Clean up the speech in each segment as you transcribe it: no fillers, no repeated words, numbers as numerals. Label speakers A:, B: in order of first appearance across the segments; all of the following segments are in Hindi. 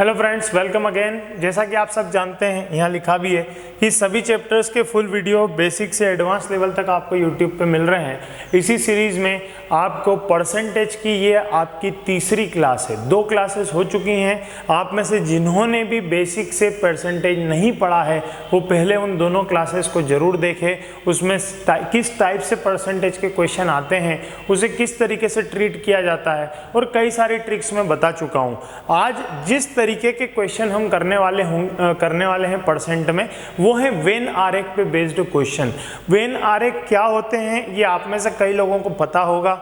A: Hello friends, welcome again. जैसा कि आप सब जानते हैं, यहाँ लिखा भी है कि सभी चैप्टर्स के फुल वीडियो बेसिक से एडवांस लेवल तक आपको यूट्यूब पे मिल रहे हैं। इसी सीरीज़ में आपको परसेंटेज की ये आपकी तीसरी क्लास है। 2 क्लासेस हो चुकी हैं। आप में से जिन्होंने भी बेसिक से परसेंटेज नहीं पढ़ा है वो पहले उन दोनों क्लासेस को ज़रूर देखें। उसमें किस टाइप से परसेंटेज के क्वेश्चन आते हैं, उसे किस तरीके से ट्रीट किया जाता है और कई सारी ट्रिक्स मैं बता चुका हूँ। आज जिस तरीके के क्वेश्चन हम करने वाले हैं परसेंट में, वो है वेन आरेख पे बेस्ड क्वेश्चन। वेन आरेख क्या होते हैं ये आप में से कई लोगों को पता होगा।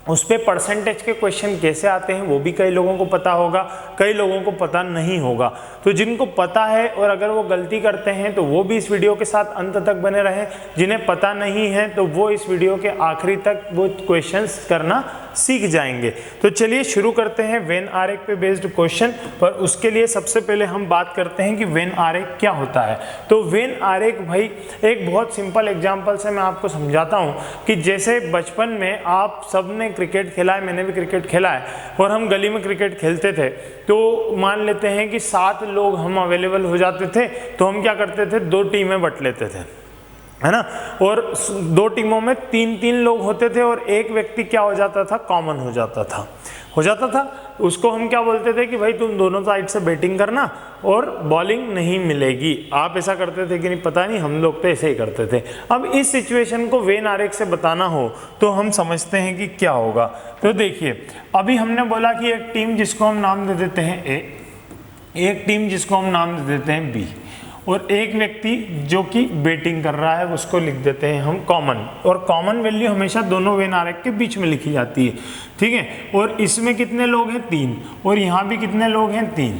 A: उस पे परसेंटेज के क्वेश्चन कैसे आते हैं वो भी कई लोगों को पता होगा, कई लोगों को पता नहीं होगा। तो जिनको पता है और अगर वो गलती करते हैं तो वो भी इस वीडियो के साथ अंत तक बने रहें। जिन्हें पता नहीं है तो वो इस वीडियो के आखिरी तक वो क्वेश्चंस करना सीख जाएंगे। तो चलिए शुरू करते हैं वेन आरेख पे बेस्ड क्वेश्चन। पर उसके लिए सबसे पहले हम बात करते हैं कि वेन आरेख क्या होता है। तो वेन आरेख भाई एक बहुत सिंपल एग्जांपल से मैं आपको समझाता हूं कि जैसे बचपन में आप सबने क्रिकेट खेला है, मैंने भी क्रिकेट खेला है, और हम गली में क्रिकेट खेलते थे। तो मान लेते हैं कि 7 लोग हम अवेलेबल हो जाते थे, तो हम क्या करते थे, 2 टीमें बंट लेते थे, है ना। और 2 टीमों में 3-3 लोग होते थे और एक व्यक्ति क्या हो जाता था, कॉमन हो जाता था। उसको हम क्या बोलते थे कि भाई तुम दोनों साइड से बैटिंग करना और बॉलिंग नहीं मिलेगी। आप ऐसा करते थे कि नहीं पता नहीं, हम लोग तो ऐसे ही करते थे। अब इस सिचुएशन को वेन आरेख से बताना हो तो हम समझते हैं कि क्या होगा। तो देखिए, अभी हमने बोला कि एक टीम जिसको हम नाम दे देते हैं ए, एक टीम जिसको हम नाम दे देते हैं बी, और एक व्यक्ति जो कि बैटिंग कर रहा है उसको लिख देते हैं हम कॉमन। और कॉमन वैल्यू हमेशा दोनों वेन आरेख के बीच में लिखी जाती है, ठीक है। और इसमें कितने लोग हैं, 3, और यहाँ भी कितने लोग हैं, 3।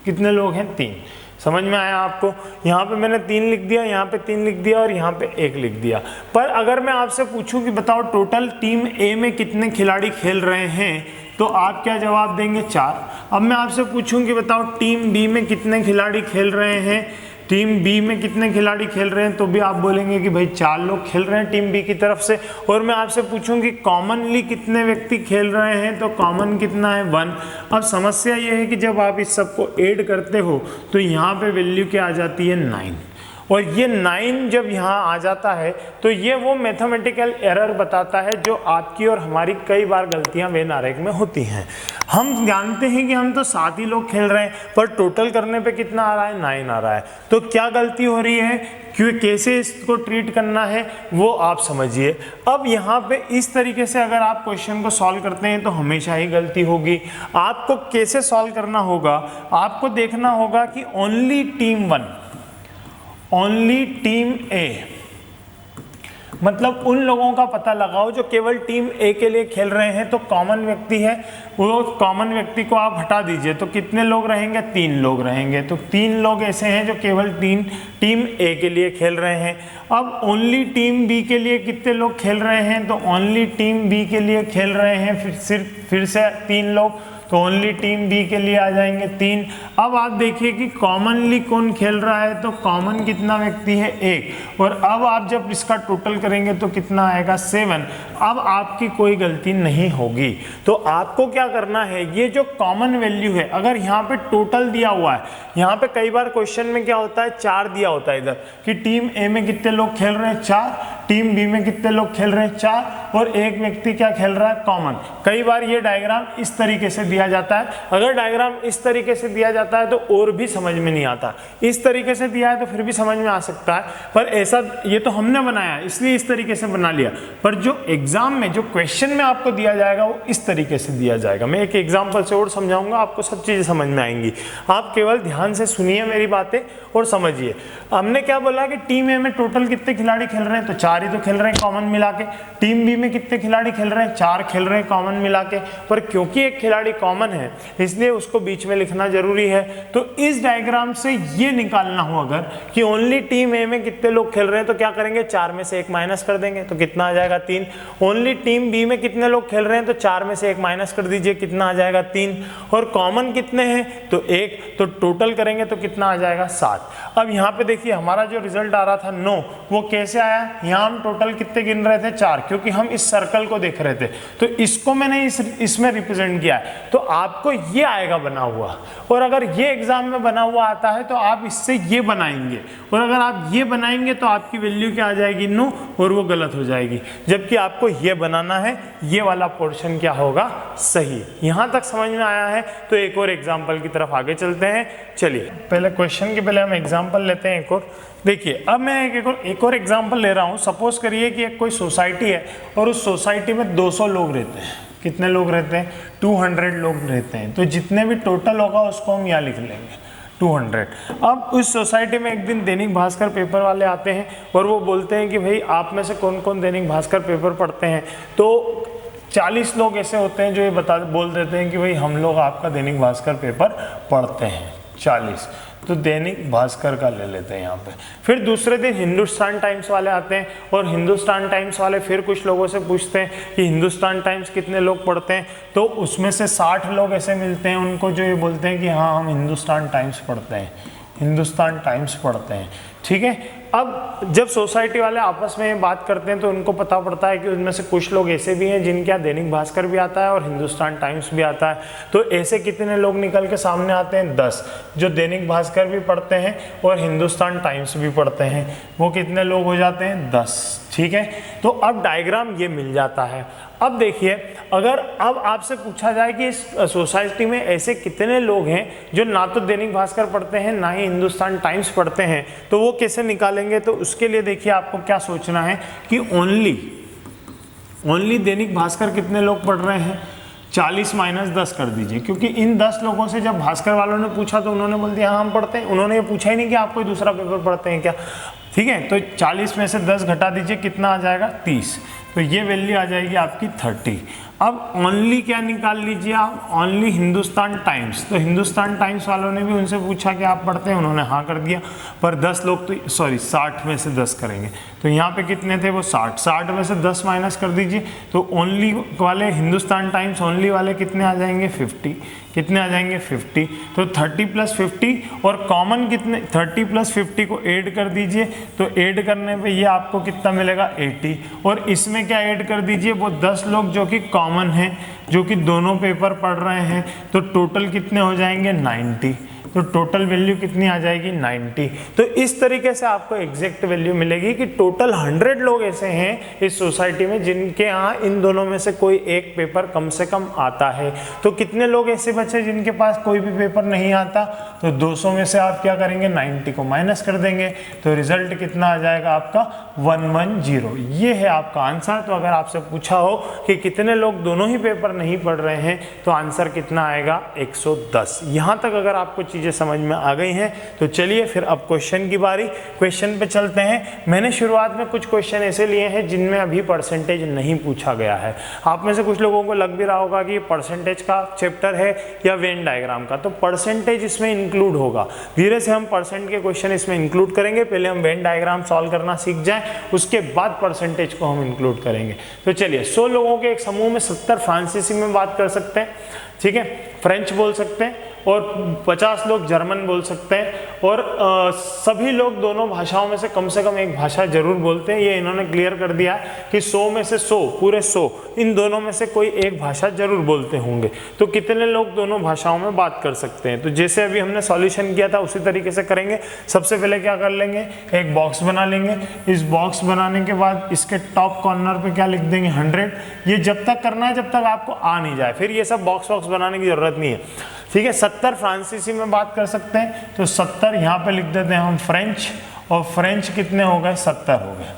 A: कितने लोग हैं, 3। समझ में आया आपको? यहाँ पे मैंने 3 लिख दिया, यहाँ पे 3 लिख दिया और यहाँ पे 1 लिख दिया। पर अगर मैं आपसे पूछूं कि बताओ टोटल टीम ए में कितने खिलाड़ी खेल रहे हैं, तो आप क्या जवाब देंगे, 4। अब मैं आपसे पूछूं कि बताओ टीम बी में कितने खिलाड़ी खेल रहे हैं, टीम बी में कितने खिलाड़ी खेल रहे हैं, तो भी आप बोलेंगे कि भाई 4 लोग खेल रहे हैं टीम बी की तरफ से। और मैं आपसे पूछूं कि कॉमनली कितने व्यक्ति खेल रहे हैं, तो कॉमन कितना है, 1। अब समस्या ये है कि जब आप इस सबको ऐड करते हो तो यहाँ पे वैल्यू क्या आ जाती है, 9। और ये 9 जब यहाँ आ जाता है तो ये वो मैथमेटिकल एरर बताता है जो आपकी और हमारी कई बार गलतियाँ वेन आरेख में होती हैं। हम जानते हैं कि हम तो 7 ही लोग खेल रहे हैं, पर टोटल करने पे कितना आ रहा है, 9 आ रहा है। तो क्या गलती हो रही है, क्यों, कैसे इसको ट्रीट करना है वो आप समझिए। अब यहाँ पे इस तरीके से अगर आप क्वेश्चन को सॉल्व करते हैं तो हमेशा ही गलती होगी। आपको कैसे सॉल्व करना होगा, आपको देखना होगा कि ओनली टीम 1, ओनली टीम ए, मतलब उन लोगों का पता लगाओ जो केवल टीम ए के लिए खेल रहे हैं। तो कॉमन व्यक्ति है, वो कॉमन व्यक्ति को आप हटा दीजिए तो कितने लोग रहेंगे, 3 लोग रहेंगे। तो 3 लोग ऐसे हैं जो केवल टीम ए के लिए खेल रहे हैं। अब ओनली टीम बी के लिए कितने लोग खेल रहे हैं, तो ओनली टीम बी के लिए खेल रहे हैं फिर से 3 लोग, तो ओनली टीम बी के लिए आ जाएंगे 3। अब आप देखिए कि कॉमनली कौन खेल रहा है, तो कॉमन कितना व्यक्ति है, 1। और अब आप जब इसका टोटल करेंगे तो कितना आएगा, 7। अब आपकी कोई गलती नहीं होगी। तो आपको क्या करना है, ये जो कॉमन वैल्यू है, अगर यहाँ पे टोटल दिया हुआ है, यहाँ पे कई बार क्वेश्चन में क्या होता है, 4 दिया होता है इधर कि टीम ए में कितने लोग खेल रहे हैं, 4, टीम बी में कितने लोग खेल रहे हैं, 4, और एक व्यक्ति क्या खेल रहा है, कॉमन। कई बार ये डायग्राम इस तरीके से दिया जाता है। अगर डायग्राम इस तरीके से दिया जाता है तो और भी समझ में नहीं आता, इस तरीके से दिया है तो फिर भी समझ में आ सकता है। पर ऐसा, ये तो हमने बनाया इसलिए इस तरीके से बना लिया, पर जो एग्जाम में जो क्वेश्चन में आपको दिया जाएगा वो इस तरीके से दिया जाएगा। मैं एक एग्जाम्पल से और समझाऊंगा, आपको सब चीजें समझ में आएंगी। आप केवल ध्यान से सुनिए मेरी बातें और समझिए। हमने क्या बोला कि टीम ए में टोटल कितने खिलाड़ी खेल रहे हैं, तो 4 ही तो खेल रहे हैं कॉमन मिला के। टीम बी में कितने खिलाड़ी खेल रहे हैं, 4 खेल रहे हैं कॉमन मिला के। पर क्योंकि एक खिलाड़ी कॉमन है इसलिए उसको बीच में लिखना जरूरी है। तो इस डायग्राम से ये निकालना हो अगर कि ओनली टीम ए में कितने लोग खेल रहे हैं, तो क्या करेंगे, 4 में से 1 माइनस कर देंगे तो कितना आ जाएगा, 3। ओनली टीम बी में कितने लोग खेल रहे हैं, तो 4 में से 1 माइनस कर दीजिए, कितना आ जाएगा, 3। और कॉमन कितने हैं, तो 1, तो टोटल करेंगे तो कितना आ जाएगा, 7। अब यहाँ पे देखिए हमारा जो रिजल्ट आ रहा था 9, वो कैसे आया, यहाँ हम टोटल कितने गिन रहे थे, 4, क्योंकि हम इस सर्कल को देख रहे थे। तो इसको मैंने इसमें रिप्रेजेंट किया है। तो आपको ये आएगा बना हुआ, और अगर ये एग्जाम में बना हुआ आता है तो आप इससे ये बनाएंगे, और अगर आप ये बनाएंगे तो आपकी वैल्यू क्या आ जाएगी, नो, और वो गलत हो जाएगी। जबकि आपको ये बनाना है, ये वाला पोर्शन क्या होगा, सही। यहां तक समझ में आया है? तो एक और एग्जाम्पल की तरफ आगे चलते हैं। चलिए पहले क्वेश्चन के पहले हम एग्जाम्पल लेते हैं एक और। देखिए अब मैं एक और एग्जाम्पल ले रहा हूं। सपोज करिए कि एक कोई सोसाइटी है और उस सोसाइटी में 200 लोग रहते हैं। कितने लोग रहते हैं, 200 लोग रहते हैं। तो जितने भी टोटल होगा उसको हम यहाँ लिख लेंगे 200। अब उस सोसाइटी में एक दिन दैनिक भास्कर पेपर वाले आते हैं और वो बोलते हैं कि भाई आप में से कौन कौन दैनिक भास्कर पेपर पढ़ते हैं। तो 40 लोग ऐसे होते हैं जो ये बोल देते हैं कि भाई हम लोग आपका दैनिक भास्कर पेपर पढ़ते हैं 40। तो दैनिक भास्कर का ले लेते हैं यहाँ पे। फिर दूसरे दिन हिंदुस्तान टाइम्स वाले आते हैं और हिंदुस्तान टाइम्स वाले फिर कुछ लोगों से पूछते हैं कि हिंदुस्तान टाइम्स कितने लोग पढ़ते हैं। तो उसमें से 60 लोग ऐसे मिलते हैं उनको जो ये बोलते हैं कि हाँ हम हिंदुस्तान टाइम्स पढ़ते हैं, हिंदुस्तान टाइम्स पढ़ते हैं। ठीक है। अब जब सोसाइटी वाले आपस में बात करते हैं तो उनको पता पड़ता है कि उनमें से कुछ लोग ऐसे भी हैं जिनके यहाँ दैनिक भास्कर भी आता है और हिंदुस्तान टाइम्स भी आता है। तो ऐसे कितने लोग निकल के सामने आते हैं, 10, जो दैनिक भास्कर भी पढ़ते हैं और हिंदुस्तान टाइम्स भी पढ़ते हैं। वो कितने लोग हो जाते हैं, 10। ठीक है। तो अब डायग्राम ये मिल जाता है। अब देखिए, अगर अब आपसे पूछा जाए कि इस सोसाइटी में ऐसे कितने लोग हैं जो ना तो दैनिक भास्कर पढ़ते हैं ना ही हिंदुस्तान टाइम्स पढ़ते हैं, तो वो कैसे निकालेंगे। तो उसके लिए देखिए आपको क्या सोचना है कि ओनली दैनिक भास्कर कितने लोग पढ़ रहे हैं, 40 माइनस 10 कर दीजिए। क्योंकि इन 10 लोगों से जब भास्कर वालों ने पूछा तो उन्होंने बोल दिया हाँ हम पढ़ते हैं। उन्होंने ये पूछा ही नहीं कि आप कोई दूसरा पेपर पढ़ते हैं क्या। ठीक है। तो 40 में से 10 घटा दीजिए, कितना आ जाएगा, 30। तो ये वैल्यू आ जाएगी आपकी 30। अब ओनली क्या निकाल लीजिए आप, ओनली हिंदुस्तान टाइम्स। तो हिंदुस्तान टाइम्स वालों ने भी उनसे पूछा कि आप पढ़ते हैं, उन्होंने हाँ कर दिया। पर 10 लोग तो 60 में से 10 करेंगे। तो यहाँ पे कितने थे, वो 60 में से 10 माइनस कर दीजिए। तो ओनली वाले हिंदुस्तान टाइम्स ओनली वाले कितने आ जाएंगे, 50। कितने आ जाएंगे, 50। तो 30 + 50 और कॉमन कितने, 30 + 50 को ऐड कर दीजिए। तो ऐड करने पे ये आपको कितना मिलेगा, 80। और इसमें क्या ऐड कर दीजिए, वो 10 लोग जो कि कॉमन हैं, जो कि दोनों पेपर पढ़ रहे हैं। तो टोटल कितने हो जाएंगे, 90। तो टोटल वैल्यू कितनी आ जाएगी, 90। तो इस तरीके से आपको एग्जैक्ट वैल्यू मिलेगी कि टोटल 100 लोग ऐसे हैं इस सोसाइटी में जिनके यहाँ इन दोनों में से कोई एक पेपर कम से कम आता है। तो कितने लोग ऐसे बचे जिनके पास कोई भी पेपर नहीं आता। तो 200 में से आप क्या करेंगे, 90 को माइनस कर देंगे। तो रिजल्ट कितना आ जाएगा आपका, 110। ये है आपका आंसर। तो अगर आपसे पूछा हो कि कितने लोग दोनों ही पेपर नहीं पढ़ रहे हैं तो आंसर कितना आएगा, 110। यहाँ तक अगर आपको चीजें समझ में आ गई हैं तो चलिए फिर अब क्वेश्चन की बारी, क्वेश्चन पे चलते हैं। मैंने शुरुआत में कुछ क्वेश्चन ऐसे लिए हैं जिनमें अभी परसेंटेज नहीं पूछा गया है। आप में से कुछ लोगों को लग भी रहा होगा कि ये परसेंटेज का चैप्टर है या वेन डायग्राम का, तो परसेंटेज इसमें इंक्लूड होगा। धीरे से हम परसेंट के क्वेश्चन इसमें इंक्लूड करेंगे। पहले हम वेन डायग्राम सॉल्व करना सीख जाएं, उसके बाद परसेंटेज को हम इंक्लूड करेंगे। तो चलिए, 100 लोगों के एक समूह में 70 फ्रांसीसी में बात कर सकते हैं, ठीक है, फ्रेंच बोल सकते हैं, और 50 लोग जर्मन बोल सकते हैं, और सभी लोग दोनों भाषाओं में से कम एक भाषा जरूर बोलते हैं। ये इन्होंने क्लियर कर दिया है कि 100 में से 100, पूरे 100 इन दोनों में से कोई एक भाषा जरूर बोलते होंगे। तो कितने लोग दोनों भाषाओं में बात कर सकते हैं। तो जैसे अभी हमने सॉल्यूशन किया था उसी तरीके से करेंगे। सबसे पहले क्या कर लेंगे, एक बॉक्स बना लेंगे। इस बॉक्स बनाने के बाद इसके टॉप कॉर्नर पे क्या लिख देंगे, 100। ये जब तक करना है जब तक आपको आ नहीं जाए, फिर ये सब बॉक्स बनाने की जरूरत नहीं है। ठीक है। 70 फ्रांसीसी में बात कर सकते हैं, तो 70 यहाँ पे लिख देते हैं हम फ्रेंच, और फ्रेंच कितने हो गए, 70 हो गए।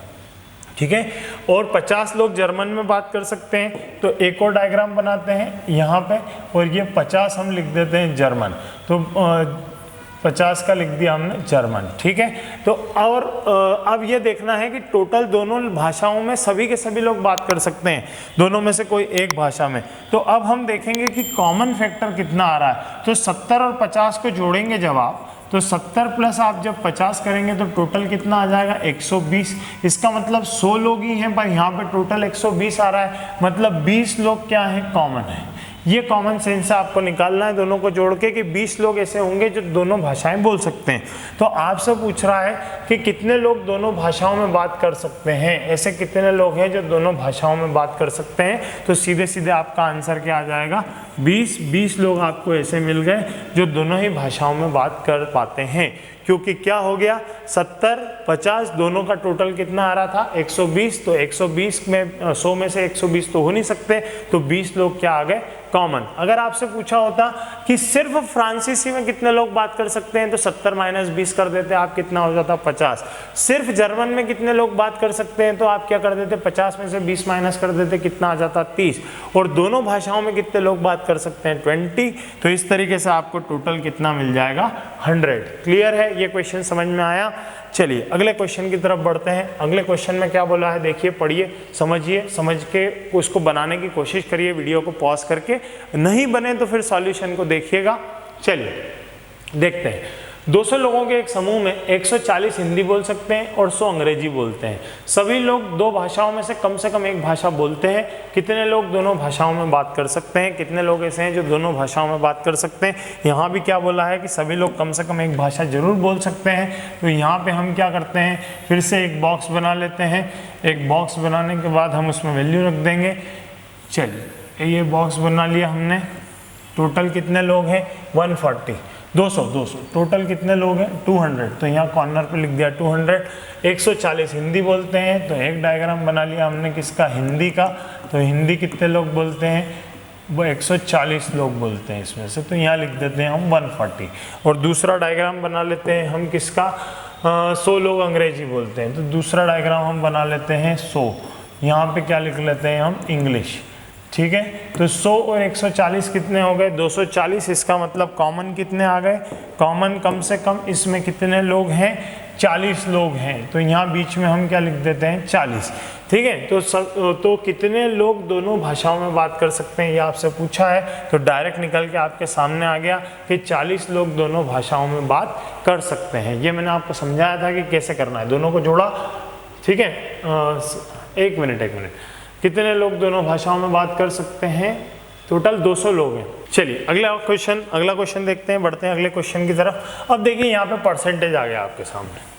A: ठीक है। और 50 लोग जर्मन में बात कर सकते हैं, तो एक और डायग्राम बनाते हैं यहाँ पे, और ये 50 हम लिख देते हैं जर्मन। तो 50 का लिख दिया हमने जर्मन। ठीक है। तो और अब ये देखना है कि टोटल दोनों भाषाओं में सभी के सभी लोग बात कर सकते हैं, दोनों में से कोई एक भाषा में। तो अब हम देखेंगे कि कॉमन फैक्टर कितना आ रहा है। तो 70 और 50 को जोड़ेंगे जब आप, तो 70 प्लस आप जब 50 करेंगे तो टोटल कितना आ जाएगा, 120। इसका मतलब 100 लोग ही हैं, पर यहाँ पे टोटल 120 आ रहा है। मतलब 20 लोग क्या है, कॉमन है। ये कॉमन सेंस से आपको निकालना है दोनों को जोड़ के कि 20 लोग ऐसे होंगे जो दोनों भाषाएं बोल सकते हैं। तो आपसे पूछ रहा है कि कितने लोग दोनों भाषाओं में बात कर सकते हैं, ऐसे कितने लोग हैं जो दोनों भाषाओं में बात कर सकते हैं। तो सीधे सीधे आपका आंसर क्या आ जाएगा, 20 लोग आपको ऐसे मिल गए जो दोनों ही भाषाओं में बात कर पाते हैं। क्योंकि क्या हो गया, 70 50 दोनों का टोटल कितना आ रहा था 120, तो 120 में 100 में से 120 तो हो नहीं सकते, तो 20 लोग क्या आ गए कॉमन। अगर आपसे पूछा होता कि सिर्फ फ्रांसीसी में कितने लोग बात कर सकते हैं, तो 70 माइनस 20 कर देते आप, कितना हो जाता 50। सिर्फ जर्मन में कितने लोग बात कर सकते हैं, तो आप क्या कर देते 50 में से 20 माइनस कर देते, कितना आ जाता 30। और दोनों भाषाओं में कितने लोग बात कर सकते हैं 20। तो इस तरीके से आपको टोटल कितना मिल जाएगा 100। क्लियर है, ये क्वेश्चन समझ में आया। चलिए अगले क्वेश्चन की तरफ बढ़ते हैं। अगले क्वेश्चन में क्या बोला है देखिए, पढ़िए, समझिए, समझ के उसको बनाने की कोशिश करिए, वीडियो को पॉज करके, नहीं बने तो फिर सॉल्यूशन को देखिएगा। चलिए देखते हैं। 200 लोगों के एक समूह में 140 हिंदी बोल सकते हैं और 100 अंग्रेजी बोलते हैं। सभी लोग दो भाषाओं में से कम एक भाषा बोलते हैं। कितने लोग दोनों भाषाओं में बात कर सकते हैं, कितने लोग ऐसे हैं जो दोनों भाषाओं में बात कर सकते हैं। यहाँ भी क्या बोला है कि सभी लोग कम से कम एक भाषा जरूर बोल सकते हैं। तो यहाँ पे हम क्या करते हैं, फिर से एक बॉक्स बना लेते हैं। एक बॉक्स बनाने के बाद हम उसमें वैल्यू रख देंगे। चलिए ये बॉक्स बना लिया हमने। टोटल कितने लोग हैं 140, 200 टोटल कितने लोग हैं 200। तो यहाँ कॉर्नर पे लिख दिया 200। 140 हिंदी बोलते हैं, तो एक डायग्राम बना लिया हमने किसका, हिंदी का। तो हिंदी कितने लोग बोलते हैं, वो 140 लोग बोलते हैं इसमें से, तो यहाँ लिख देते हैं हम 140। और दूसरा डायग्राम बना लेते हैं हम किसका, 100 लोग अंग्रेजी बोलते हैं, तो दूसरा डायग्राम हम बना लेते हैं 100। यहाँ पे क्या लिख लेते हैं हम, इंग्लिश। ठीक है, तो 100 और 140 कितने हो गए 240। इसका मतलब कॉमन कितने आ गए, कॉमन कम से कम इसमें कितने लोग हैं 40 लोग हैं। तो यहाँ बीच में हम क्या लिख देते हैं 40। ठीक है, तो कितने लोग दोनों भाषाओं में बात कर सकते हैं ये आपसे पूछा है। तो डायरेक्ट निकल के आपके सामने आ गया कि 40 लोग दोनों भाषाओं में बात कर सकते हैं। ये मैंने आपको समझाया था कि कैसे करना है, दोनों को जोड़ा। ठीक है, एक मिनट, कितने लोग दोनों भाषाओं में बात कर सकते हैं, टोटल 200 लोग हैं। चलिए अगला क्वेश्चन देखते हैं, बढ़ते हैं अगले क्वेश्चन की तरफ। अब देखिए यहाँ पे परसेंटेज आ गया आपके सामने,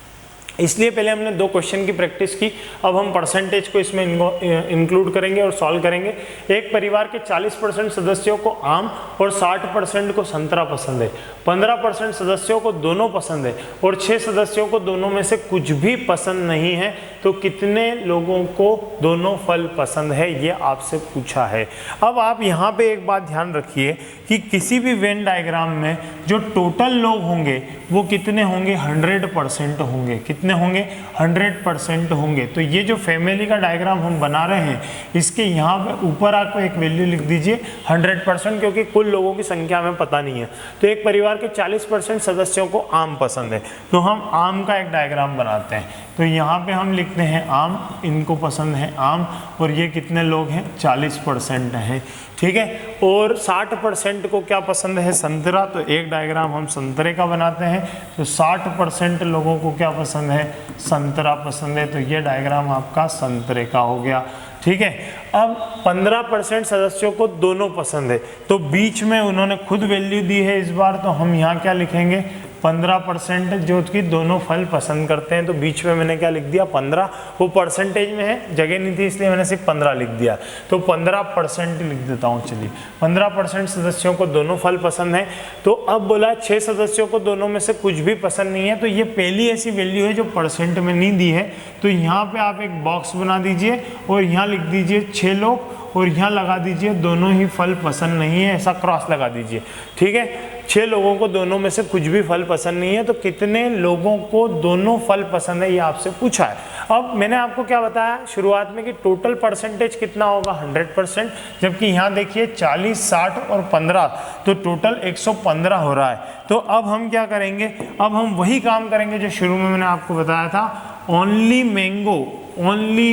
A: इसलिए पहले हमने 2 क्वेश्चन की प्रैक्टिस की। अब हम परसेंटेज को इसमें इंक्लूड करेंगे और सॉल्व करेंगे। एक परिवार के 40% सदस्यों को आम और 60% को संतरा पसंद है। 15% सदस्यों को दोनों पसंद है और 6 सदस्यों को दोनों में से कुछ भी पसंद नहीं है। तो कितने लोगों को दोनों फल पसंद है, ये आपसे पूछा है। अब आप यहाँ पे एक बात ध्यान रखिए कि किसी भी वेन डायग्राम में जो टोटल लोग होंगे वो कितने होंगे 100% होंगे। कितने होंगे 100% होंगे। तो ये जो फैमिली का डायग्राम हम बना रहे हैं, इसके यहाँ पे ऊपर आपको एक वैल्यू लिख दीजिए 100%, क्योंकि कुल लोगों की संख्या हमें पता नहीं है। तो एक परिवार के 40% सदस्यों को आम पसंद है, तो हम आम का एक डायग्राम बनाते हैं। तो यहाँ पे हम लिखते हैं आम, इनको पसंद है आम, और ये कितने लोग हैं 40% हैं। ठीक है, और 60% को क्या पसंद है संतरा, तो एक डायग्राम हम संतरे का बनाते हैं। तो 60% लोगों को क्या पसंद है, संतरा पसंद है, तो ये डायग्राम आपका संतरे का हो गया। ठीक है, अब 15% सदस्यों को दोनों पसंद है, तो बीच में उन्होंने खुद वैल्यू दी है इस बार, तो हम यहाँ क्या लिखेंगे 15% जो कि दोनों फल पसंद करते हैं। तो बीच में मैंने क्या लिख दिया 15, वो परसेंटेज में है, जगह नहीं थी इसलिए मैंने सिर्फ 15 लिख दिया। तो 15% लिख देता हूँ। चलिए 15% सदस्यों को दोनों फल पसंद है। तो अब बोला 6 सदस्यों को दोनों में से कुछ भी पसंद नहीं है, तो ये पहली ऐसी वैल्यू है जो परसेंट में नहीं दी है। तो यहाँ पे आप एक बॉक्स बना दीजिए और यहाँ लिख दीजिए 6 लोग, और यहाँ लगा दीजिए दोनों ही फल पसंद नहीं है, ऐसा क्रॉस लगा दीजिए। ठीक है, 6 लोगों को दोनों में से कुछ भी फल पसंद नहीं है, तो कितने लोगों को दोनों फल पसंद है ये आपसे पूछा है। अब मैंने आपको क्या बताया शुरुआत में कि टोटल परसेंटेज कितना होगा 100%, जबकि यहाँ देखिए 40, 60 और 15, तो टोटल 115 हो रहा है। तो अब हम क्या करेंगे, अब हम वही काम करेंगे जो शुरू में मैंने आपको बताया था, ओनली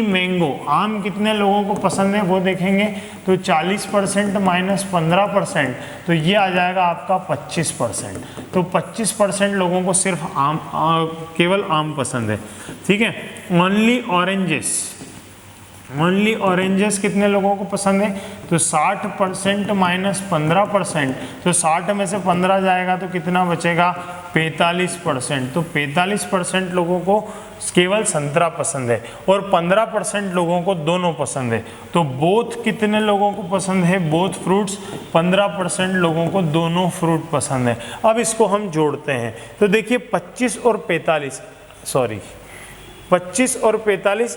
A: मैंगो, आम कितने लोगों को पसंद है वो देखेंगे। तो 40% माइनस 15%, तो ये आ जाएगा आपका 25%। तो 25% लोगों को सिर्फ केवल आम पसंद है। ठीक है, ओनली ओनली ऑरेंजेस कितने लोगों को पसंद है, तो 60% माइनस 15%, तो 60 में से 15 जाएगा तो कितना बचेगा 45%। तो 45% लोगों को केवल संतरा पसंद है और 15% लोगों को दोनों पसंद है। तो बोथ कितने लोगों को पसंद है, बोथ फ्रूट्स, 15% लोगों को दोनों फ्रूट पसंद है। अब इसको हम जोड़ते हैं तो देखिए 25 और 45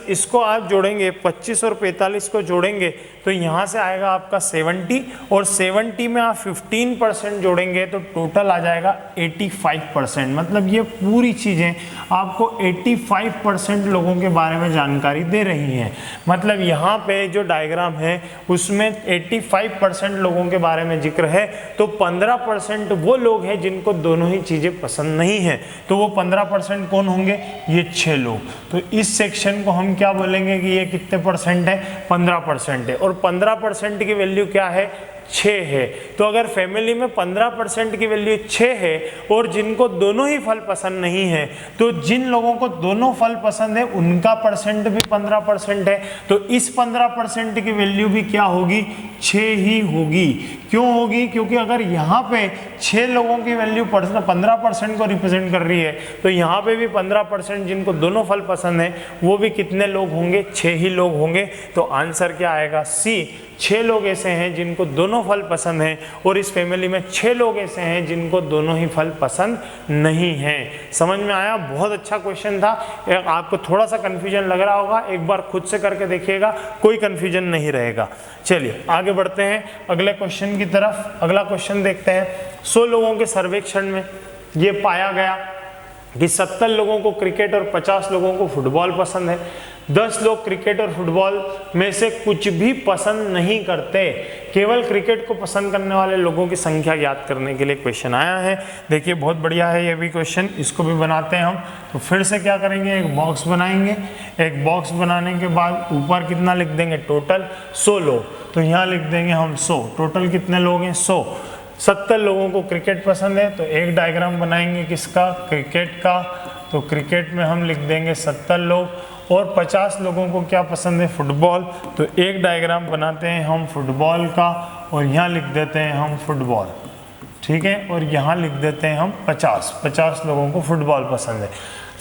A: इसको आप जोड़ेंगे, 25 और 45 को जोड़ेंगे तो यहाँ से आएगा आपका 70 और 70 में आप 15% जोड़ेंगे तो टोटल आ जाएगा 85%। मतलब ये पूरी चीज़ें आपको 85% लोगों के बारे में जानकारी दे रही हैं। मतलब यहाँ पे जो डायग्राम है उसमें 85% लोगों के बारे में जिक्र है, तो 15% वो लोग हैं जिनको दोनों ही चीज़ें पसंद नहीं है। तो वो 15% कौन होंगे, ये 6 लोग। तो इस सेक्शन को हम क्या बोलेंगे कि ये कितने परसेंट है, 15% है। और 15% की वैल्यू क्या है, 6 है। तो अगर फैमिली में 15% की वैल्यू 6 है और जिनको दोनों ही फल पसंद नहीं है, तो जिन लोगों को दोनों फल पसंद है उनका परसेंट भी 15% है। तो इस 15% की वैल्यू भी क्या होगी, 6 ही होगी। क्यों होगी, क्योंकि अगर यहाँ पे 6 लोगों की वैल्यू 15% को रिप्रेजेंट कर रही है, तो यहाँ पे भी 15% जिनको दोनों फल पसंद है वो भी कितने लोग होंगे, 6 ही लोग होंगे। तो आंसर क्या आएगा, सी। 6 लोग ऐसे हैं जिनको दोनों फल पसंद हैं और इस फैमिली में 6 लोग ऐसे हैं जिनको दोनों ही फल पसंद नहीं हैं। समझ में आया, बहुत अच्छा क्वेश्चन था। आपको थोड़ा सा कंफ्यूजन लग रहा होगा, एक बार खुद से करके देखिएगा, कोई कंफ्यूजन नहीं रहेगा। चलिए आगे बढ़ते हैं अगले क्वेश्चन की तरफ। अगला क्वेश्चन देखते हैं। 100 लोगों के सर्वेक्षण में ये पाया गया कि 70 लोगों को क्रिकेट और 50 लोगों को फुटबॉल पसंद है। 10 लोग क्रिकेट और फुटबॉल में से कुछ भी पसंद नहीं करते। केवल क्रिकेट को पसंद करने वाले लोगों की संख्या ज्ञात करने के लिए क्वेश्चन आया है। देखिए बहुत बढ़िया है ये भी क्वेश्चन, इसको भी बनाते हैं हम। तो फिर से क्या करेंगे, एक बॉक्स बनाएंगे। एक बॉक्स बनाने के बाद ऊपर कितना लिख देंगे, टोटल 100 लोग। तो यहाँ लिख देंगे हम 100। टोटल कितने लोग हैं, 100। 70 लोगों को क्रिकेट पसंद है, तो एक डायग्राम बनाएंगे किसका, क्रिकेट का। तो क्रिकेट में हम लिख देंगे 70 लोग। और 50 लोगों को क्या पसंद है, फुटबॉल। तो एक डायग्राम बनाते हैं हम फुटबॉल का और यहाँ लिख देते हैं हम फुटबॉल, ठीक है। और यहाँ लिख देते हैं हम 50 लोगों को फुटबॉल पसंद है,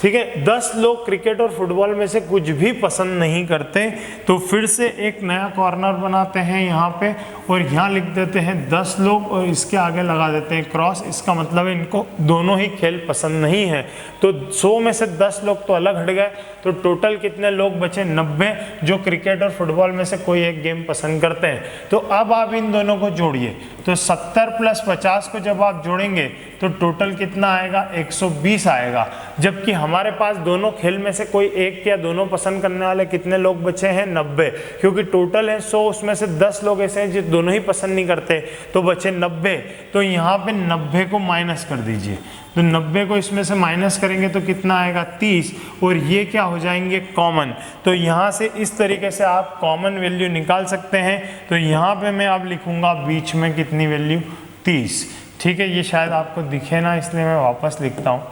A: ठीक है। 10 लोग क्रिकेट और फुटबॉल में से कुछ भी पसंद नहीं करते। तो फिर से एक नया कॉर्नर बनाते हैं यहाँ पे और यहाँ लिख देते हैं 10 लोग और इसके आगे लगा देते हैं क्रॉस। इसका मतलब है इनको दोनों ही खेल पसंद नहीं है। तो 100 में से 10 लोग तो अलग हट गए, तो टोटल कितने लोग बचे, 90, जो क्रिकेट और फुटबॉल में से कोई एक गेम पसंद करते हैं। तो अब आप इन दोनों को जोड़िए। तो 70 प्लस 50 को जब आप जोड़ेंगे तो टोटल कितना आएगा, 120 आएगा। जबकि हमारे पास दोनों खेल में से कोई एक या दोनों पसंद करने वाले कितने लोग बचे हैं, 90। क्योंकि टोटल है 100, उसमें से 10 लोग ऐसे हैं जो दोनों ही पसंद नहीं करते, तो बचे 90। तो यहाँ पे 90 को माइनस कर दीजिए। तो 90 को इसमें से माइनस करेंगे तो कितना आएगा, 30। और ये क्या हो जाएंगे, कॉमन। तो यहाँ से इस तरीके से आप कॉमन वैल्यू निकाल सकते हैं। तो यहाँ पे मैं अब लिखूंगा बीच में कितनी वैल्यू, 30, ठीक है। ये शायद आपको दिखे ना, इसलिए मैं वापस लिखता हूँ,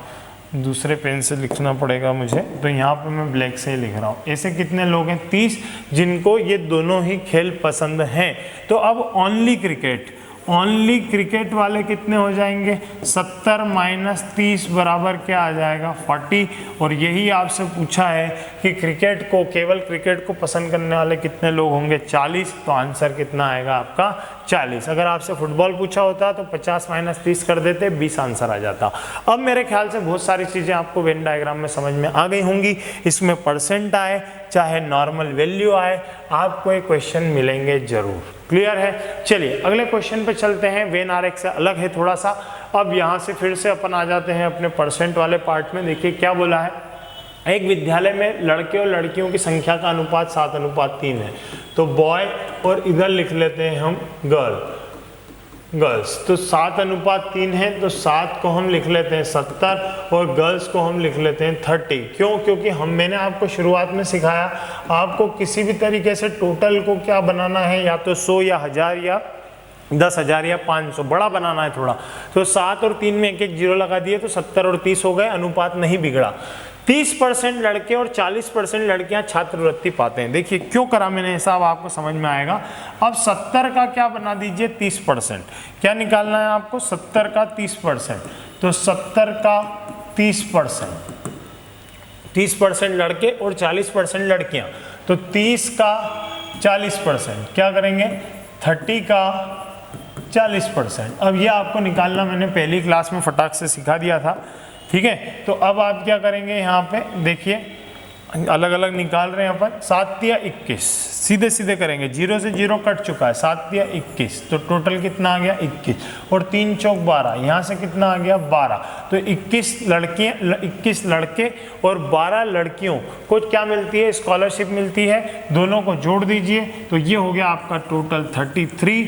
A: दूसरे पेन से लिखना पड़ेगा मुझे। तो यहाँ पे मैं ब्लैक से ही लिख रहा हूँ। ऐसे कितने लोग हैं, 30, जिनको ये दोनों ही खेल पसंद हैं। तो अब ओनली क्रिकेट वाले कितने हो जाएंगे, 70 माइनस 30 बराबर क्या आ जाएगा, 40। और यही आपसे पूछा है कि केवल क्रिकेट को पसंद करने वाले कितने लोग होंगे, 40। तो आंसर कितना आएगा आपका, 40। अगर आपसे फुटबॉल पूछा होता तो 50 माइनस 30 कर देते, 20 आंसर आ जाता। अब मेरे ख्याल से बहुत सारी चीज़ें आपको वेन डायग्राम में समझ में आ गई होंगी। इसमें परसेंट आए चाहे नॉर्मल वैल्यू आए, आपको ये क्वेश्चन मिलेंगे जरूर। क्लियर है। चलिए अगले क्वेश्चन पे चलते हैं। वेन आरेख से अलग है थोड़ा सा। अब यहाँ से फिर से अपन आ जाते हैं अपने परसेंट वाले पार्ट में। देखिए क्या बोला है, एक विद्यालय में लड़के और लड़कियों की संख्या का अनुपात 7:3 है। तो बॉय और इधर लिख लेते हैं हम गर्ल्स। तो 7:3 है, तो 7 को हम लिख लेते हैं 70 और गर्ल्स को हम लिख लेते हैं 30। क्यों, क्योंकि मैंने आपको शुरुआत में सिखाया, आपको किसी भी तरीके से टोटल को क्या बनाना है, या तो 100 या 1000 या 10,000 या 500, बड़ा बनाना है थोड़ा। तो 7 और 3 में एक 0 लगा दिए तो 70 और 30 हो गए, अनुपात नहीं बिगड़ा। 30% लड़के और 40% लड़कियां छात्रवृत्ति पाते हैं। देखिए क्यों करा मैंने ऐसा, अब आपको समझ में आएगा। अब 70 का क्या बना दीजिए 30%, क्या निकालना है आपको 70 का 30%, तो 70 का 30%, 30% लड़के और 40% लड़कियां, तो 30 का 40%, क्या करेंगे 30 का 40%। अब ये आपको निकालना मैंने पहली क्लास में फटाक से सिखा दिया था, ठीक है। तो अब आप क्या करेंगे, यहाँ पे देखिए अलग अलग निकाल रहे हैं अपन, 7 तिया 21, सीधे सीधे करेंगे, 0 से 0 कट चुका है, 7 तिया 21, तो टोटल कितना आ गया 21, और 3 चौक 12, यहाँ से कितना आ गया 12, तो 21 लड़के और 12 लड़कियों को क्या मिलती है, स्कॉलरशिप मिलती है। दोनों को जोड़ दीजिए तो ये हो गया आपका टोटल 33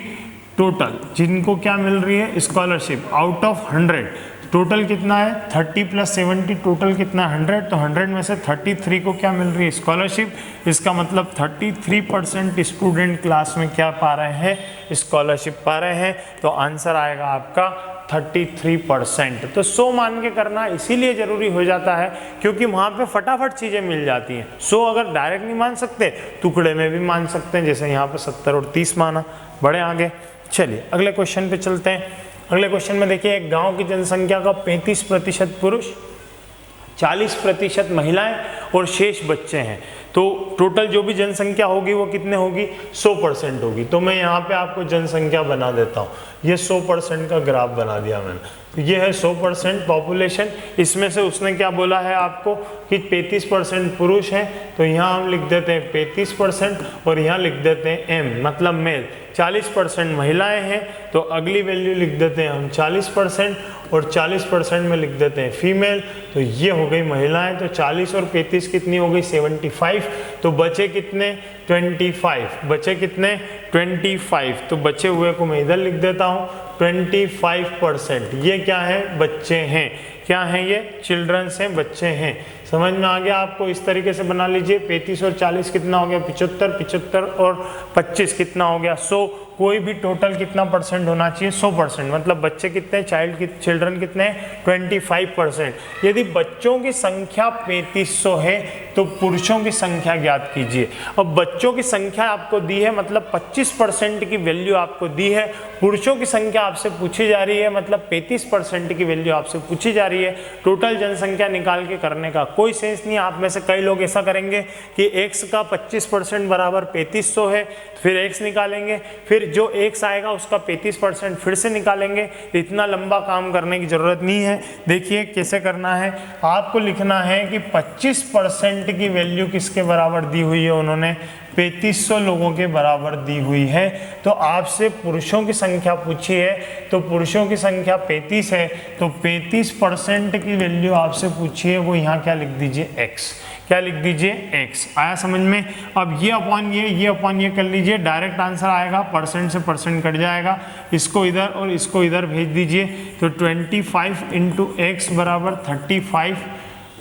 A: टोटल जिनको क्या मिल रही है स्कॉलरशिप आउट ऑफ 100। टोटल कितना है 30 + 70, टोटल कितना 100, तो 100 में से 33 को क्या मिल रही है स्कॉलरशिप। इसका मतलब 33% स्टूडेंट क्लास में क्या पा रहे हैं स्कॉलरशिप पा रहे हैं। तो आंसर आएगा आपका 33%। तो 100 मान के करना इसीलिए ज़रूरी हो जाता है क्योंकि वहाँ पे फटाफट चीज़ें मिल जाती हैं। 100 अगर डायरेक्ट नहीं मान सकते टुकड़े में भी मान सकते हैं, जैसे यहाँ पे 70 और 30 माना। बढ़े आगे, चलिए अगले क्वेश्चन पे चलते हैं। अगले क्वेश्चन में देखिए एक गांव की जनसंख्या का 35% पुरुष, 40% महिलाएं और शेष बच्चे हैं। तो टोटल जो भी जनसंख्या होगी वो कितने होगी 100% होगी। तो मैं यहाँ पे आपको जनसंख्या बना देता हूँ, ये 100% का ग्राफ बना दिया मैंने। तो ये है 100% पॉपुलेशन, इसमें से उसने क्या बोला है आपको कि 35% पुरुष हैं, तो यहाँ हम लिख देते हैं 35% और यहाँ लिख देते हैं m मतलब मेल। 40% महिलाएं हैं तो अगली वैल्यू लिख देते हैं हम 40% और 40% में लिख देते हैं फीमेल। तो ये हो गई महिलाएं, तो 40 और 35 कितनी हो गई 75, तो बचे कितने 25, बचे कितने 25, तो बचे हुए को मैं इधर लिख देता हूँ 25%। ये क्या है बच्चे हैं, क्या हैं ये चिल्ड्रंस हैं, बच्चे हैं। समझ में आ गया आपको, इस तरीके से बना लीजिए। 35 और 40 कितना हो गया 75, 75 और 25 कितना हो गया 100। कोई भी टोटल कितना परसेंट होना चाहिए 100%, मतलब बच्चे कितने चिल्ड्रन कितने 25%। यदि बच्चों की संख्या 3500 है तो पुरुषों की संख्या ज्ञात कीजिए। अब बच्चों की संख्या आपको दी है मतलब 25% की वैल्यू आपको दी है, पुरुषों की संख्या आपसे पूछी जा रही है मतलब 35% की वैल्यू आपसे पूछी जा रही है। टोटल जनसंख्या निकाल के करने का कोई सेंस नहीं। आप में से कई लोग ऐसा करेंगे कि x का 25% बराबर 3500 है, फिर x निकालेंगे, फिर जो x आएगा उसका 35% फिर से निकालेंगे। इतना लंबा काम करने की जरूरत नहीं है। देखिए कैसे करना है, आपको लिखना है कि 25% की वैल्यू किसके बराबर दी हुई है, उन्होंने 3500 लोगों के बराबर दी हुई है। तो आपसे पुरुषों की संख्या पूछी है, तो पुरुषों की संख्या 35 है, तो 35% की वैल्यू आपसे पूछी है, वो यहाँ क्या लिख दीजिए x, क्या लिख दीजिए x। आया समझ में। अब ये अपॉन ये कर लीजिए, डायरेक्ट आंसर आएगा, परसेंट से परसेंट कट जाएगा, इसको इधर और इसको इधर भेज दीजिए। तो 25 × x बराबर 35,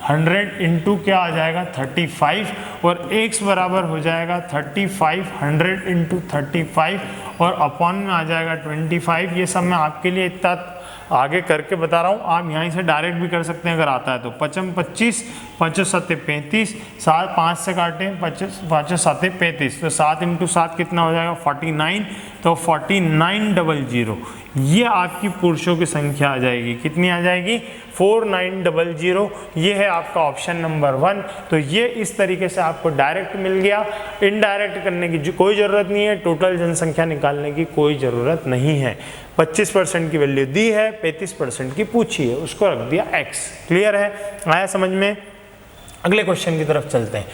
A: 100 इंटू क्या आ जाएगा 35, और x बराबर हो जाएगा 35, 100 इंटू 35 और अपॉन में आ जाएगा 25। ये सब मैं आपके लिए इतना आगे करके बता रहा हूँ, आप यहीं से डायरेक्ट भी कर सकते हैं अगर आता है तो। 5 25, 5 7 35, 7 5 से काटें 5 7 35, तो 7 × 7 कितना हो जाएगा 49, तो 4900 ये आपकी पुरुषों की संख्या आ जाएगी। कितनी आ जाएगी 4900। ये है आपका ऑप्शन नंबर 1। तो ये इस तरीके से आपको डायरेक्ट मिल गया, इनडायरेक्ट करने की कोई ज़रूरत नहीं है, टोटल जनसंख्या निकालने की कोई ज़रूरत नहीं है। 25% की वैल्यू दी है, 35% की पूछी है, उसको रख दिया x। क्लियर है, आया समझ में। अगले क्वेश्चन की तरफ चलते हैं।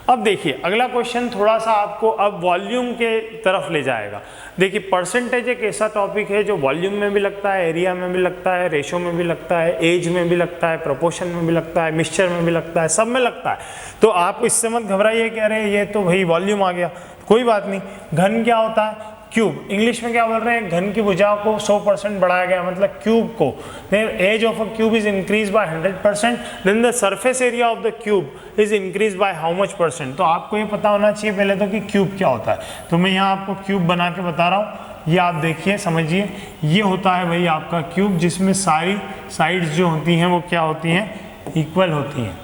A: अब देखिए अगला क्वेश्चन थोड़ा सा आपको अब वॉल्यूम के तरफ ले जाएगा। देखिए परसेंटेज एक ऐसा टॉपिक है जो वॉल्यूम में भी लगता है, एरिया में भी लगता है, रेशो में भी लगता है, एज में भी लगता है, प्रोपोर्शन में भी लगता है, मिक्सचर में भी लगता है, सब में लगता है। तो आप इससे मत घबराइए कि अरे ये तो भाई वॉल्यूम आ गया, कोई बात नहीं। घन क्या होता है क्यूब, इंग्लिश में क्या बोल रहे हैं घन की भुजा को 100% बढ़ाया गया मतलब क्यूब को। Edge of a cube is increase by 100%, then the surface area of the cube is increase by how much %। तो आपको ये पता होना चाहिए पहले तो कि क्यूब क्या होता है। तो मैं यहाँ आपको क्यूब बना के बता रहा हूँ, ये आप देखिए समझिए। ये होता है भाई आपका क्यूब जिसमें सारी साइड्स जो होती हैं वो क्या होती हैं इक्वल होती हैं।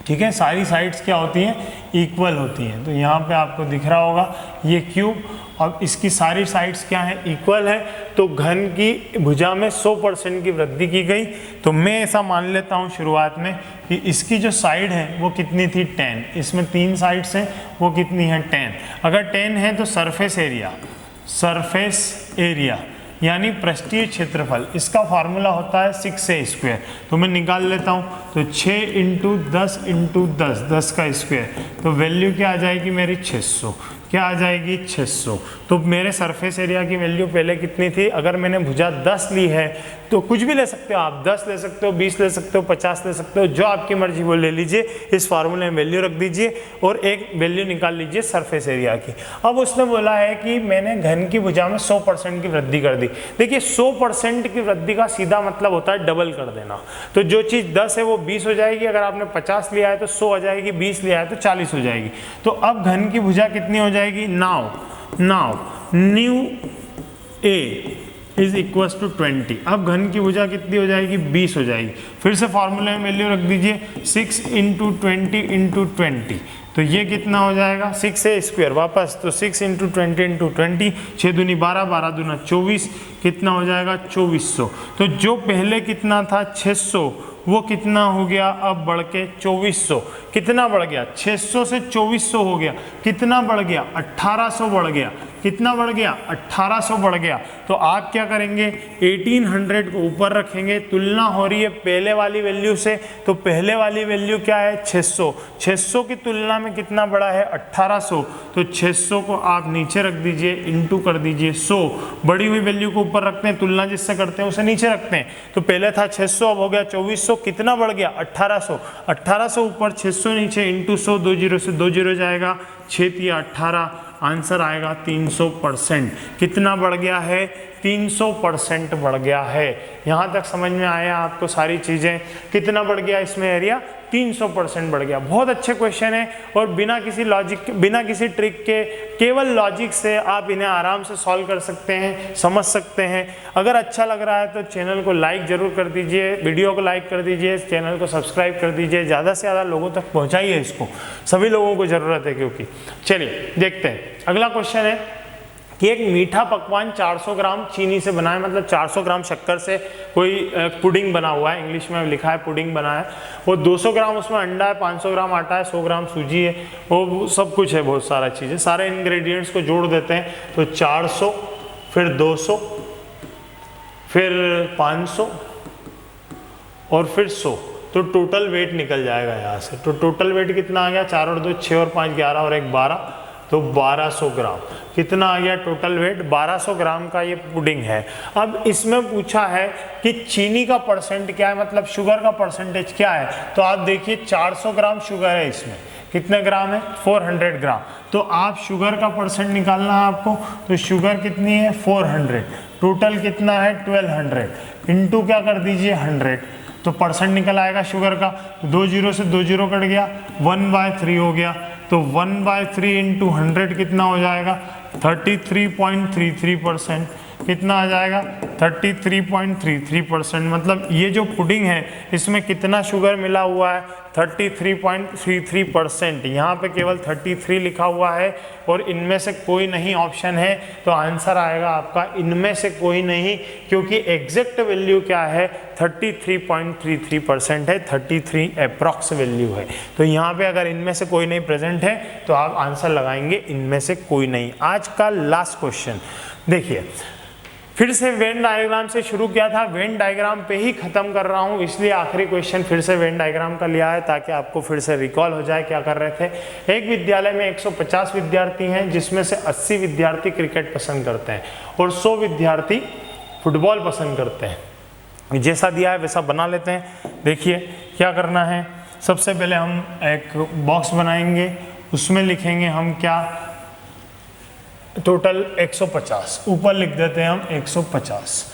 A: ठीक है, सारी साइड्स क्या होती हैं, इक्वल होती हैं। तो यहाँ पे आपको दिख रहा होगा ये क्यूब, अब इसकी सारी साइड्स क्या है, इक्वल है, तो घन की भुजा में 100% की वृद्धि की गई। तो मैं ऐसा मान लेता हूँ शुरुआत में कि इसकी जो साइड है वो कितनी थी, 10, इसमें 3 साइड्स हैं, वो कितनी है, 10। अगर 10 है तो सरफेस एरिया यानी पृष्ठीय क्षेत्रफल, इसका फार्मूला होता है 6a²। तो मैं निकाल लेता हूँ, तो 6 × 10 × 10, 10 का स्क्वायर, तो वैल्यू क्या आ जाएगी मेरी, 600। क्या आ जाएगी, 600। तो मेरे सरफेस एरिया की वैल्यू पहले कितनी थी, अगर मैंने भुजा 10 ली है तो कुछ भी ले सकते हो आप, 10 ले सकते हो, 20 ले सकते हो, 50 ले सकते हो, जो आपकी मर्जी वो ले लीजिए। इस फार्मूले में वैल्यू रख दीजिए और एक वैल्यू निकाल लीजिए सरफेस एरिया की। अब उसने बोला है कि मैंने घन की भुजा में 100% की वृद्धि कर दी। देखिए 100% की वृद्धि का सीधा मतलब होता है डबल कर देना। तो जो चीज़ 10 है वो 20 हो जाएगी, अगर आपने 50 लिया है तो 100 हो जाएगी, 20 लिया है तो 40 हो जाएगी। तो अब घन की भुजा कितनी हो जाएगी, now new A is equal to 20। अब घन की भुजा कितनी हो जाएगी, 20 हो जाएगी। फिर से फॉर्मूले में वैल्यू रख दीजिए 6 × 20 × 20, तो ये कितना हो जाएगा, 6a² वापस, तो 6 × 20 × 20, 6 दूनी 12, 12 दूना 24, कितना हो जाएगा, 2400। तो जो पहले कितना था 600, वो कितना हो गया, अब बढ़ के 2400। कितना बढ़ गया, 600 से 2400 हो गया। कितना बढ़ गया, 1800 बढ़ गया। कितना बढ़ गया, 1800 बढ़ गया। तो आप क्या करेंगे, 1800 को ऊपर रखेंगे, तुलना हो रही है पहले वाली वैल्यू से, तो पहले वाली वैल्यू क्या है, 600। 600 की तुलना में कितना बड़ा है, 1800। तो 600 को आप नीचे रख दीजिए, इंटू कर दीजिए 100। बड़ी हुई वैल्यू को ऊपर रखते हैं, तुलना जिससे करते हैं उसे नीचे रखते हैं। तो पहले था 600, अब हो गया 2400। कितना बढ़ गया, 1800। 1800 ऊपर, 600 नीचे, इंटू 100, 2 जीरो से 2 जीरो जाएगा, 6 × 18, आंसर आएगा 300%। कितना बढ़ गया है, 300% बढ़ गया है। यहाँ तक समझ में आया आपको सारी चीज़ें, कितना बढ़ गया इसमें एरिया, 300% बढ़ गया। बहुत अच्छे क्वेश्चन है और बिना किसी लॉजिक, बिना किसी ट्रिक के, केवल लॉजिक से आप इन्हें आराम से सॉल्व कर सकते हैं, समझ सकते हैं। अगर अच्छा लग रहा है तो चैनल को लाइक जरूर कर दीजिए, वीडियो को लाइक कर दीजिए, चैनल को सब्सक्राइब कर दीजिए, ज़्यादा से ज़्यादा लोगों तक पहुँचाइए इसको, सभी लोगों को ज़रूरत है। क्योंकि चलिए देखते हैं अगला क्वेश्चन है कि एक मीठा पकवान 400 ग्राम चीनी से बना है, मतलब 400 ग्राम शक्कर से कोई पुडिंग बना हुआ है, इंग्लिश में लिखा है पुडिंग बना है। वो 200 ग्राम उसमें अंडा है, 500 ग्राम आटा है, 100 ग्राम सूजी है, वो सब कुछ है, बहुत सारा चीज़ें, सारे इंग्रेडिएंट्स को जोड़ देते हैं तो 400, फिर 200, फिर 500 और फिर 100, तो टोटल वेट निकल जाएगा यहाँ से। तो टोटल वेट कितना आ गया, 4 और 2 6 और 5 11 और 1 12, तो 1200 ग्राम। कितना आ गया टोटल वेट, 1200 ग्राम का ये पुडिंग है। अब इसमें पूछा है कि चीनी का परसेंट क्या है, मतलब शुगर का परसेंटेज क्या है। तो आप देखिए 400 ग्राम शुगर है, इसमें कितने ग्राम है, 400 ग्राम। तो आप शुगर का परसेंट निकालना है आपको, तो शुगर कितनी है 400, टोटल कितना है 1200, इंटू क्या कर दीजिए 100, तो परसेंट निकल आएगा शुगर का। 2 जीरो से 2 जीरो कट गया, 1/3 हो गया, तो 1/3 इंटू 100 कितना हो जाएगा, 33.33%। कितना आ जाएगा, 33.33%। मतलब ये जो पुडिंग है इसमें कितना शुगर मिला हुआ है, 33.33%। यहाँ पे केवल 33 लिखा हुआ है और इनमें से कोई नहीं ऑप्शन है, तो आंसर आएगा आपका इनमें से कोई नहीं, क्योंकि एग्जैक्ट वैल्यू क्या है 33.33% है, 33 अप्रॉक्स वैल्यू है। तो यहाँ पे अगर इनमें से कोई नहीं प्रेजेंट है तो आप आंसर लगाएंगे इनमें से कोई नहीं। आज का लास्ट क्वेश्चन देखिए, फिर से वेन डायग्राम से शुरू किया था, वेन डायग्राम पे ही खत्म कर रहा हूँ, इसलिए आखिरी क्वेश्चन फिर से वेन डायग्राम का लिया है ताकि आपको फिर से रिकॉल हो जाए क्या कर रहे थे। एक विद्यालय में 150 विद्यार्थी हैं, जिसमें से 80 विद्यार्थी क्रिकेट पसंद करते हैं और 100 विद्यार्थी फुटबॉल पसंद करते हैं। जैसा दिया है वैसा बना लेते हैं। देखिए क्या करना है, सबसे पहले हम एक बॉक्स बनाएंगे, उसमें लिखेंगे हम क्या, टोटल 150, ऊपर लिख देते हैं हम 150।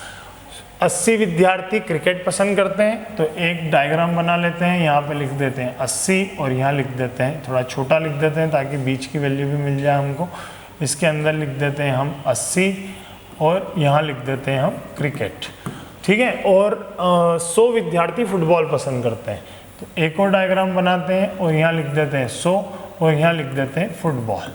A: 80 विद्यार्थी क्रिकेट पसंद करते हैं, तो एक डायग्राम बना लेते हैं, यहाँ पे लिख देते हैं 80 और यहाँ लिख देते हैं, थोड़ा छोटा लिख देते हैं ताकि बीच की वैल्यू भी मिल जाए हमको। इसके अंदर लिख देते हैं हम 80 और यहाँ लिख देते हैं हम क्रिकेट, ठीक है। और 100 विद्यार्थी फुटबॉल पसंद करते हैं, तो एक और डायग्राम बनाते हैं और यहाँ लिख देते हैं 100 और यहाँ लिख देते हैं फुटबॉल।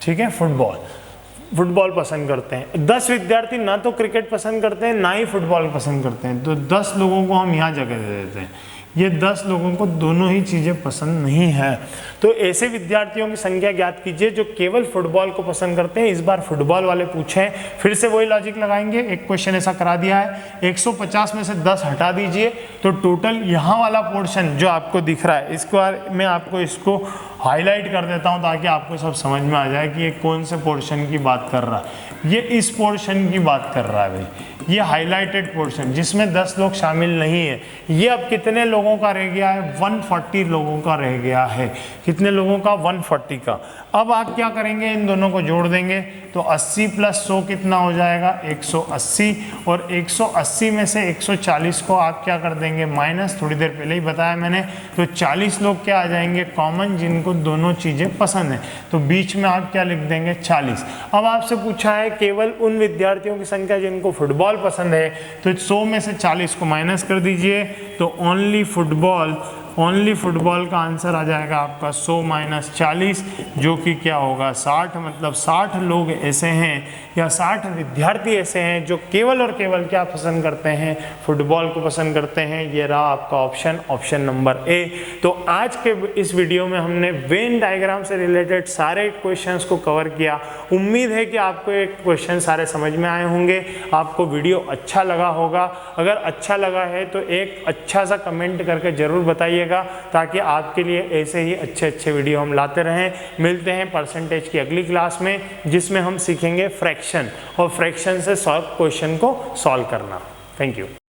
A: ठीक है, फुटबॉल पसंद करते हैं। 10 विद्यार्थी ना तो क्रिकेट पसंद करते हैं ना ही फुटबॉल पसंद करते हैं, तो 10 लोगों को हम यहाँ जगह दे देते हैं। ये 10 लोगों को दोनों ही चीज़ें पसंद नहीं है, तो ऐसे विद्यार्थियों की संख्या ज्ञात कीजिए जो केवल फुटबॉल को पसंद करते हैं। इस बार फुटबॉल वाले पूछे हैं, फिर से वही लॉजिक लगाएंगे। एक क्वेश्चन ऐसा करा दिया है, 150 में से 10 हटा दीजिए तो टोटल यहाँ वाला पोर्शन जो आपको दिख रहा है, इसको मैं आपको इसको हाईलाइट कर देता हूँ ताकि आपको सब समझ में आ जाए कि ये कौन से पोर्शन की बात कर रहा है। ये इस पोर्शन की बात कर रहा है भाई, ये हाईलाइटेड पोर्शन जिसमें 10 लोग शामिल नहीं है। ये अब कितने लोगों का रह गया है? 140 लोगों का रह गया है। कितने लोगों का? 140 का। अब आप क्या करेंगे? इन दोनों को जोड़ देंगे तो 80 + 100 कितना हो जाएगा? 180। और 180 में से 140 को आप क्या कर देंगे? माइनस, थोड़ी देर पहले ही बताया मैंने। तो 40 लोग क्या आ जाएंगे? कॉमन, जिनको दोनों चीज़ें पसंद है, तो बीच में आप क्या लिख देंगे? 40। अब आपसे पूछा है केवल उन विद्यार्थियों की संख्या जिनको फुटबॉल पसंद है, तो 100 में से 40 को माइनस कर दीजिए तो ओनली फुटबॉल का आंसर आ जाएगा आपका 100 - 40, जो कि क्या होगा? 60। मतलब 60 लोग ऐसे हैं या 60 विद्यार्थी ऐसे हैं जो केवल और केवल क्या पसंद करते हैं? फुटबॉल को पसंद करते हैं। ये रहा आपका ऑप्शन नंबर ए। तो आज के इस वीडियो में हमने वेन डायग्राम से रिलेटेड सारे क्वेश्चंस को कवर किया। उम्मीद है कि आपको ये क्वेश्चन सारे समझ में आए होंगे, आपको वीडियो अच्छा लगा होगा। अगर अच्छा लगा है तो एक अच्छा सा कमेंट करके ज़रूर बताइए, ताकि आपके लिए ऐसे ही अच्छे वीडियो हम लाते रहें। मिलते हैं परसेंटेज की अगली क्लास में, जिसमें हम सीखेंगे फ्रैक्शन और फ्रैक्शन से क्वेश्चन को सॉल्व करना। Thank you.